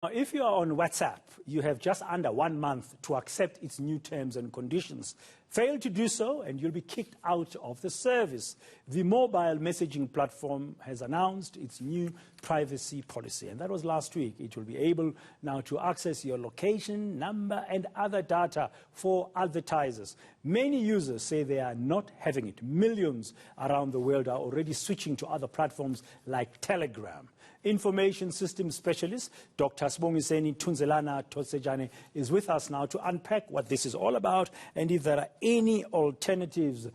If you are on WhatsApp, you have just under 1 month to accept its new terms and conditions. Fail to do so, and you'll be kicked out of the service. The mobile messaging platform has announced its new privacy policy, and that was last week. It will be able now to access your location, number, and other data for advertisers. Many users say they are not having it. Millions around the world are already switching to other platforms like Telegram. Information systems specialist Dr. Sibongiseni Tunzelana Thotsejane is with us now to unpack what this is all about and if there are any alternatives.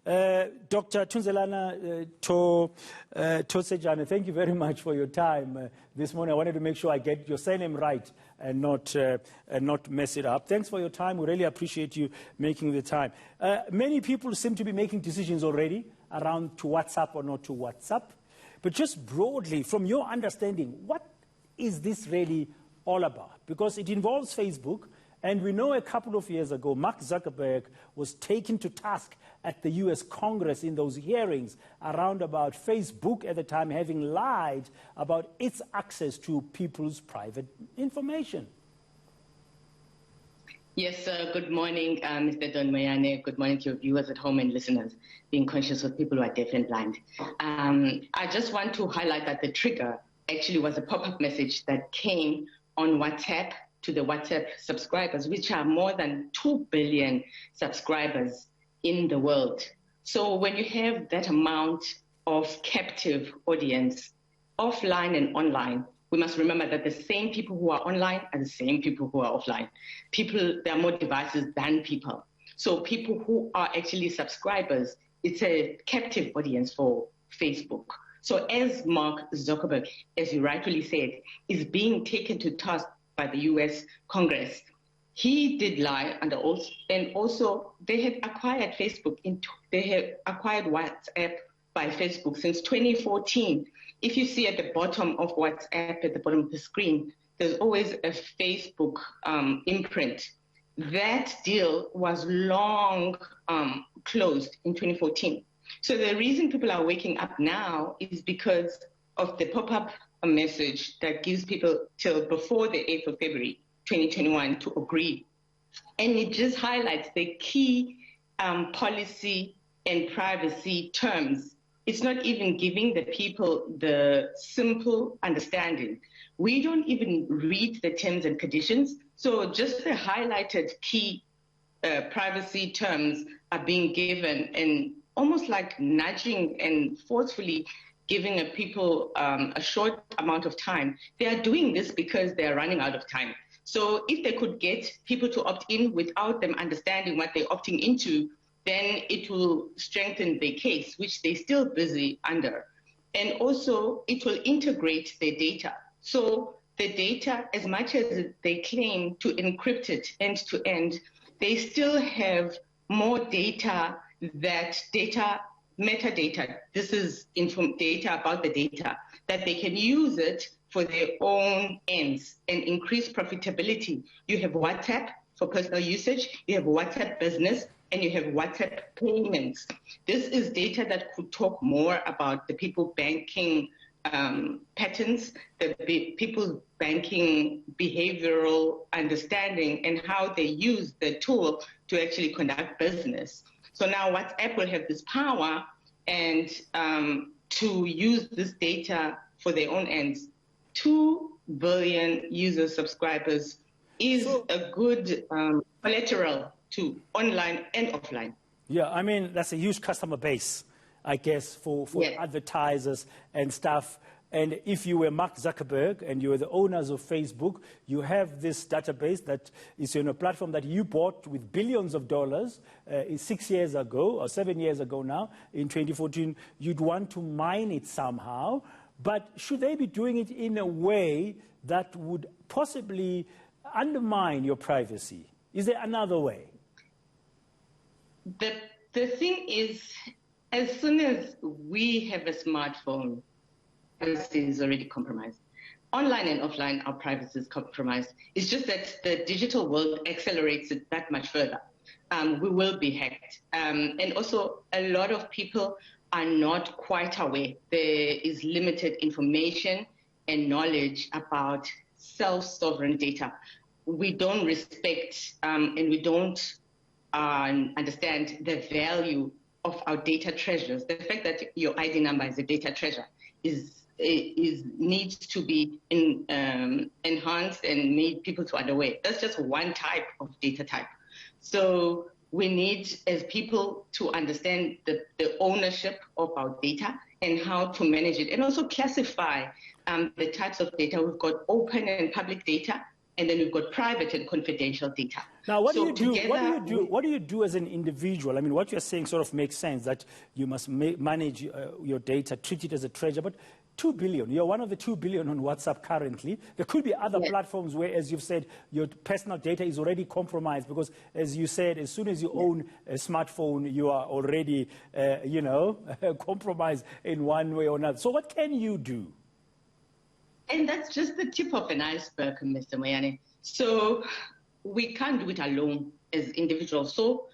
Dr. Tunzelana Thotsejane, thank you very much for your time this morning. I wanted to make sure I get your surname right and not mess it up. Thanks for your time. We really appreciate you making the time. Many people seem to be making decisions already around to WhatsApp or not to WhatsApp. But just broadly, from your understanding, what is this really all about? Because it involves Facebook, and we know a couple of years ago, Mark Zuckerberg was taken to task at the US Congress in those hearings around about Facebook at the time having lied about its access to people's private information. Yes, good morning, Mr. Don Mayane. Good morning to your viewers at home and listeners, being conscious of people who are deaf and blind. I just want to highlight that the trigger actually was a pop-up message that came on WhatsApp to the WhatsApp subscribers, which are more than 2 billion subscribers in the world. So when you have that amount of captive audience, offline and online, we must remember that the same people who are online are the same people who are offline. There are more devices than people. So people who are actually subscribers, it's a captive audience for Facebook. So as Mark Zuckerberg, as you rightfully said, is being taken to task by the US Congress, he did lie, and also they had acquired Facebook, they had acquired WhatsApp by Facebook since 2014. If you see at the bottom of WhatsApp, at the bottom of the screen, there's always a Facebook imprint. That deal was long closed in 2014. So the reason people are waking up now is because of the pop-up message that gives people till before the 8th of February 2021 to agree. And it just highlights the key policy and privacy terms. It's not even giving the people the simple understanding. We don't even read the terms and conditions. So just the highlighted key privacy terms are being given and almost like nudging and forcefully giving people a short amount of time. They are doing this because they are running out of time. So if they could get people to opt in without them understanding what they're opting into, then it will strengthen the case, which they're still busy under. And also, it will integrate the data. So the data, as much as they claim to encrypt it end to end, they still have more data, metadata. This is data about the data, that they can use it for their own ends and increase profitability. You have WhatsApp for personal usage, you have WhatsApp business, and you have WhatsApp payments. This is data that could talk more about the people banking patterns, the people's banking behavioral understanding, and how they use the tool to actually conduct business. So now WhatsApp will have this power and to use this data for their own ends. 2 billion user subscribers is a good collateral to online and offline. Yeah, I mean, that's a huge customer base, I guess, for advertisers and stuff. And if you were Mark Zuckerberg and you were the owners of Facebook, you have this database that is on a platform that you bought with billions of dollars 6 years ago, or 7 years ago now, in 2014. You'd want to mine it somehow. But should they be doing it in a way that would possibly undermine your privacy? Is there another way? The thing is, as soon as we have a smartphone, privacy is already compromised. Online and offline, our privacy is compromised. It's just that the digital world accelerates it that much further. We will be hacked. And also, a lot of people are not quite aware. There is limited information and knowledge about self-sovereign data. We don't respect and we don't understand the value of our data treasures. The fact that your ID number is a data treasure needs to be enhanced and made people to underway. That's just one type of data type. So we need, as people, to understand the ownership of our data and how to manage it, and also classify the types of data. We've got open and public data, and then we've got private and confidential data. Now, what do you do? What do you do as an individual? I mean, what you're saying sort of makes sense, that you must manage your data, treat it as a treasure. But 2 billion, you're one of the 2 billion on WhatsApp currently. There could be other platforms where, as you've said, your personal data is already compromised because, as you said, as soon as you own a smartphone, you are already, compromised in one way or another. So what can you do? And that's just the tip of an iceberg, Mr. Moyane. So we can't do it alone as individuals, so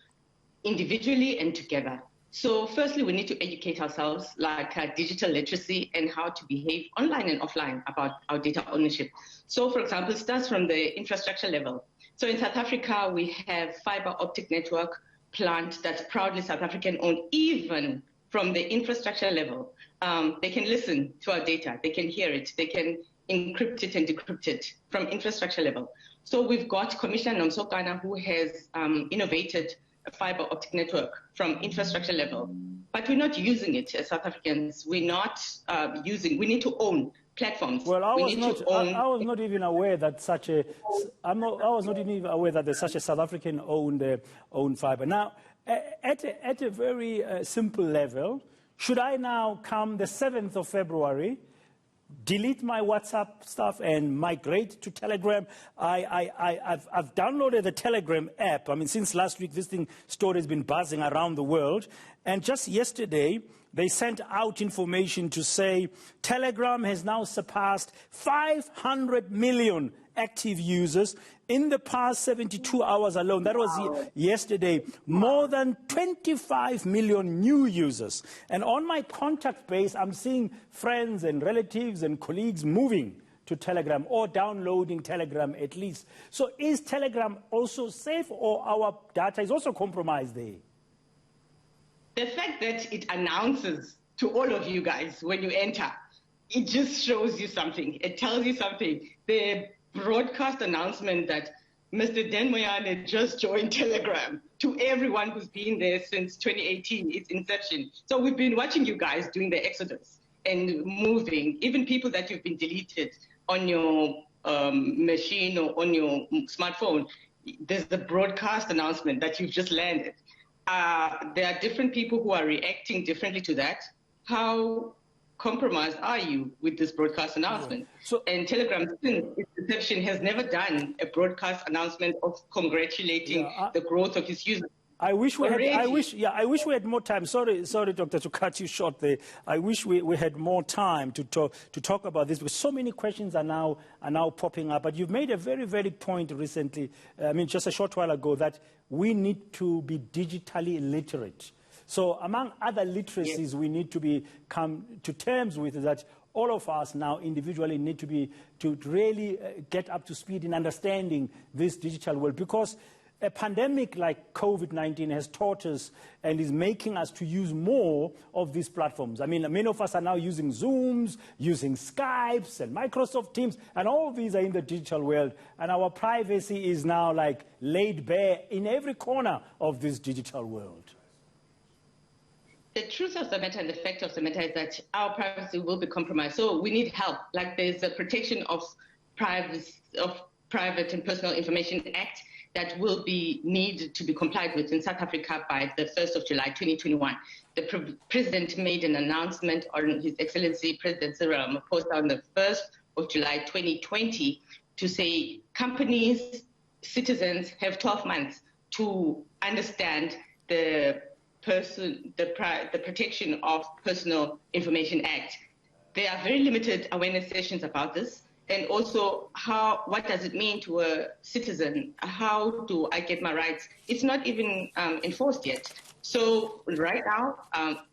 individually and together. So firstly, we need to educate ourselves, like digital literacy and how to behave online and offline about our data ownership. So for example, it starts from the infrastructure level. So in South Africa, we have fiber optic network plant that's proudly South African owned. Even from the infrastructure level, they can listen to our data, they can hear it, they can encrypt it and decrypt it from infrastructure level. So we've got Commissioner Nomsokana, who has innovated a fiber optic network from infrastructure level, but we're not using it as South Africans. We're not we need to own platforms. Well, I was not even aware that I was not even aware that there's such a South African owned fiber. Now, at a very simple level, should I now come the 7th of February, delete my WhatsApp stuff and migrate to Telegram? I've downloaded the Telegram app. I mean, since last week, this story has been buzzing around the world. And just yesterday, they sent out information to say Telegram has now surpassed 500 million active users in the past 72 hours alone. That was yesterday. More than 25 million new users. And on my contact base, I'm seeing friends and relatives and colleagues moving to Telegram or downloading Telegram at least. So is Telegram also safe, or our data is also compromised there? The fact that it announces to all of you guys when you enter, it just shows you something. It tells you something. The broadcast announcement that Mr. Dan Moyane just joined Telegram to everyone who's been there since 2018, its inception. So we've been watching you guys doing the exodus and moving, even people that you've been deleted on your machine or on your smartphone. There's the broadcast announcement that you've just landed. There are different people who are reacting differently to that. How compromised are you with this broadcast announcement? And Telegram, since its inception, has never done a broadcast announcement of congratulating the growth of its users. I wish we had more time. Sorry, Doctor, to cut you short there. I wish we had more time to talk about this, because so many questions are now popping up. But you've made a very valid point recently. I mean, just a short while ago, that we need to be digitally literate. So, among other literacies, we need to come to terms with that. All of us now individually need to really get up to speed in understanding this digital world, because a pandemic like COVID-19 has taught us and is making us to use more of these platforms. I mean, many of us are now using Zooms, using Skypes and Microsoft Teams, and all of these are in the digital world. And our privacy is now like laid bare in every corner of this digital world. The truth of the matter and the fact of the matter is that our privacy will be compromised. So we need help. Like, there's a protection of Private and Personal Information Act that will need to be complied with in South Africa by the 1st of July 2021. The President made an announcement on His Excellency President Cyril Ramaphosa on the 1st of July 2020 to say companies, citizens have 12 months to understand the Protection of Personal Information Act. There are very limited awareness sessions about this, and also what does it mean to a citizen? How do I get my rights? It's not even enforced yet. So right now,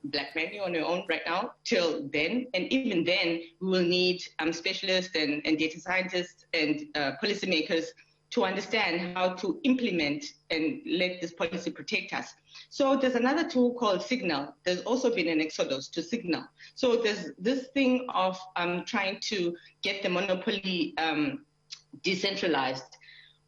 black men, you're on your own right now till then. And even then, we will need specialists and data scientists and policymakers to understand how to implement and let this policy protect us. So there's another tool called Signal. There's also been an exodus to Signal. So there's this thing of trying to get the monopoly decentralized.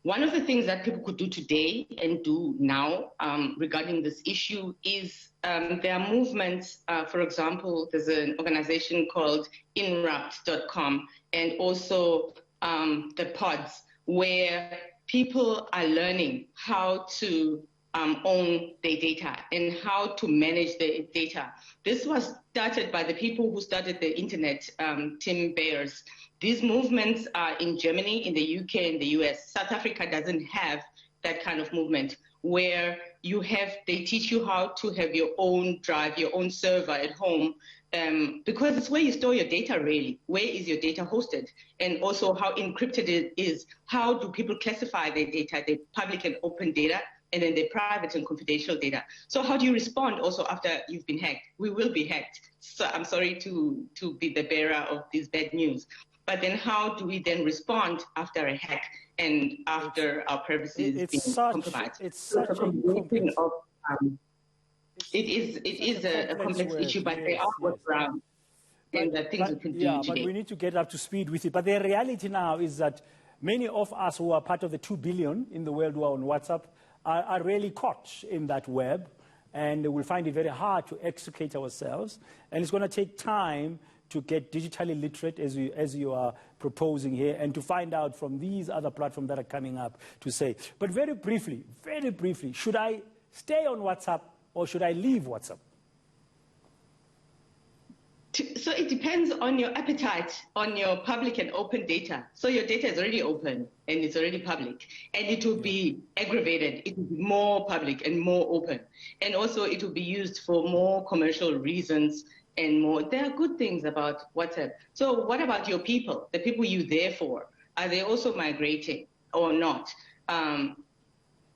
One of the things that people could do today and do now regarding this issue is there are movements. For example, there's an organization called inrupt.com and also the pods, where people are learning how to own their data and how to manage their data. This was started by the people who started the internet, Tim Bayers. These movements are in Germany, in the UK, in the US. South Africa doesn't have that kind of movement where they teach you how to have your own drive, your own server at home, because it's where you store your data really. Where is your data hosted? And also how encrypted it is. How do people classify their data, their public and open data, and then their private and confidential data? So how do you respond also after you've been hacked? We will be hacked. So I'm sorry to be the bearer of this bad news. But then how do we then respond after a hack and after our privacy is being compromised? It's such a complex... It is a complex issue, but there are workarounds and the things we can do today. But we need to get up to speed with it. But the reality now is that many of us who are part of the 2 billion in the world who are on WhatsApp are really caught in that web, and we'll find it very hard to extricate ourselves. And it's going to take time to get digitally literate, as you are proposing here, and to find out from these other platforms that are coming up to say. But very briefly, should I stay on WhatsApp or should I leave WhatsApp? So it depends on your appetite, on your public and open data. So your data is already open and it's already public, and it will be aggravated. It will be more public and more open. And also it will be used for more commercial reasons and more. There are good things about WhatsApp. So what about your people, the people you're there for? Are they also migrating or not?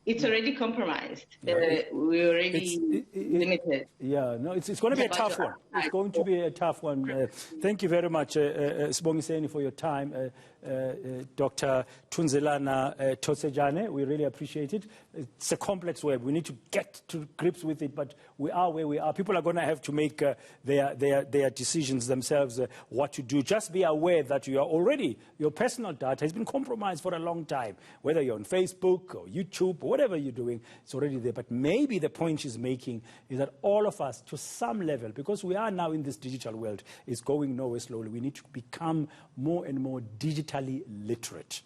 It's already compromised. We're already limited. Yeah, no, it's going to be a tough one. It's going to be a tough one. Thank you very much, Sibongiseni, for your time. Dr. Tunzelana Thotsejane, we really appreciate it. It's a complex web. We need to get to grips with it, but we are where we are. People are going to have to make their decisions themselves, what to do. Just be aware that your personal data has been compromised for a long time, whether you're on Facebook or YouTube or whatever you're doing, it's already there. But maybe the point she's making is that all of us, to some level, because we are now in this digital world, is going nowhere slowly. We need to become more and more digitally literate.